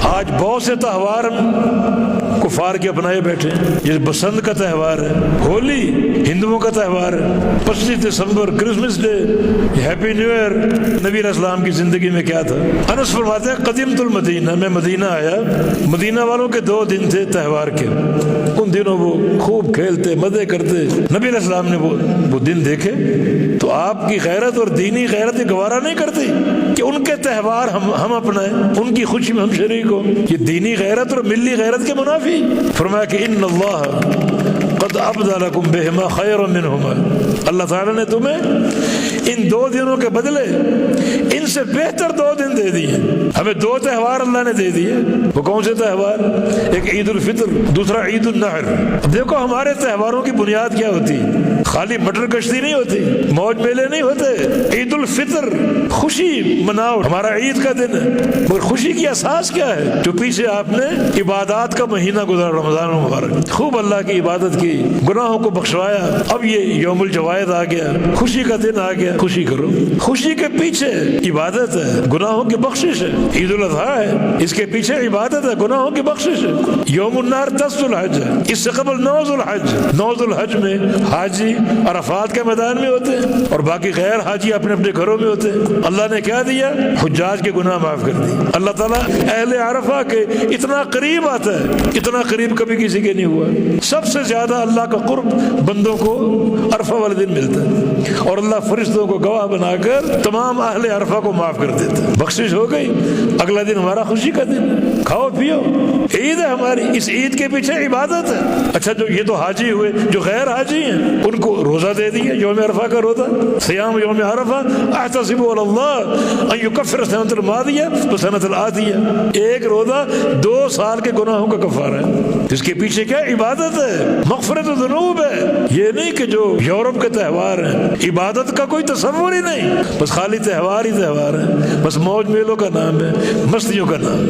آج بہت سے تہوار کفار کے اپنائے بیٹھے، جیسے بسنت کا تہوار ہے، ہولی ہندوؤں کا تہوار ہے، 25 دسمبر Christmas Day, happy New Year. نبی علیہ السلام کی زندگی میں کیا تھا؟ انس فرماتے ہیں قدمت المدینہ، میں مدینہ آیا، مدینہ والوں کے 2 دن تھے تہوار کے، ان دنوں وہ خوب کھیلتے مزے کرتے۔ نبی علیہ السلام نے وہ دن دیکھے تو آپ کی غیرت اور دینی غیرت گوارا نہیں کرتی کہ ان کے تہوار ہم اپنائیں، ان کی خوشی میں ہم شریک ہوں۔ یہ دینی غیرت اور ملی غیرت کے منافی۔ فرمایا کہ ان اللہ قد ابدى لكم بهما خيرا منهما، اللہ تعالیٰ نے تمہیں ان 2 دنوں کے بدلے ان سے بہتر 2 دن دے دیے۔ ہمیں 2 تہوار اللہ نے دے دیے۔ وہ کون سے تہوار؟ ایک عید الفطر، دوسرا عید النحر۔ اب دیکھو ہمارے تہواروں کی بنیاد کیا ہوتی ہے؟ خالی مٹر کشتی نہیں ہوتی، موج میلے نہیں ہوتے۔ عید الفطر خوشی مناؤ، ہمارا عید کا دن ہے، مگر خوشی کی اساس کیا ہے؟ جو پیچھے آپ نے عبادات کا مہینہ گزارا، رمضان المبارک، خوب اللہ کی عبادت کی، گناہوں کو بخشوایا۔ اب یہ یوم الجوائد آ گیا، خوشی کا دن آ گیا، خوشی کرو۔ خوشی کے پیچھے عبادت ہے، گناہوں کی بخشش ہے۔ عید الاضحیٰ ہے، اس کے پیچھے عبادت ہے، گناہوں کی بخشش ہے۔ یوم النار 10 ذو الحج ہے، اس سے قبل 9 ذو الحج۔ 9 ذو الحج میں حاجی عرفات کے میدان میں ہوتے ہیں اور باقی غیر حاجی اپنے اپنے گھروں میں ہوتے ہیں۔ اللہ نے کیا دیا؟ حجاج کے گناہ معاف کر دی۔ اللہ تعالیٰ اہل عرفہ کے اتنا قریب آتا ہے، اتنا قریب کبھی کسی کے نہیں ہوا۔ سب سے زیادہ اللہ کا قرب بندوں کو عرفہ والے دن ملتا ہے، اور اللہ فرشتوں کو گواہ بنا کر تمام اہل عرفہ کو معاف کر دیتا ہے۔ بخشش ہو گئی، اگلا دن ہمارا خوشی کا دن، کھاؤ پیو، عید ہے ہماری، اس عید کے پیچھے عبادت ہے۔ اچھا جو یہ تو حاجی ہوئے، جو غیر حاجی ہیں ان کو روزہ دے دیا، یوم عرفہ کا روزہ، صیام یوم عرفہ، احتسب علی اللہ ان یکفر السنۃ الماضیہ والسنۃ الآتیہ۔ ایک روزہ 2 سال کے گناہوں کا کفارہ ہے، جس کے پیچھے کیا عبادت ہے، مغفرت الذنوب ہے۔ یہ نہیں کہ جو یورپ کے تہوار ہیں، عبادت کا کوئی تصور ہی نہیں، بس خالی تہوار ہی تہوار ہے، بس موج میلوں کا نام ہے، مستیوں کا نام ہے۔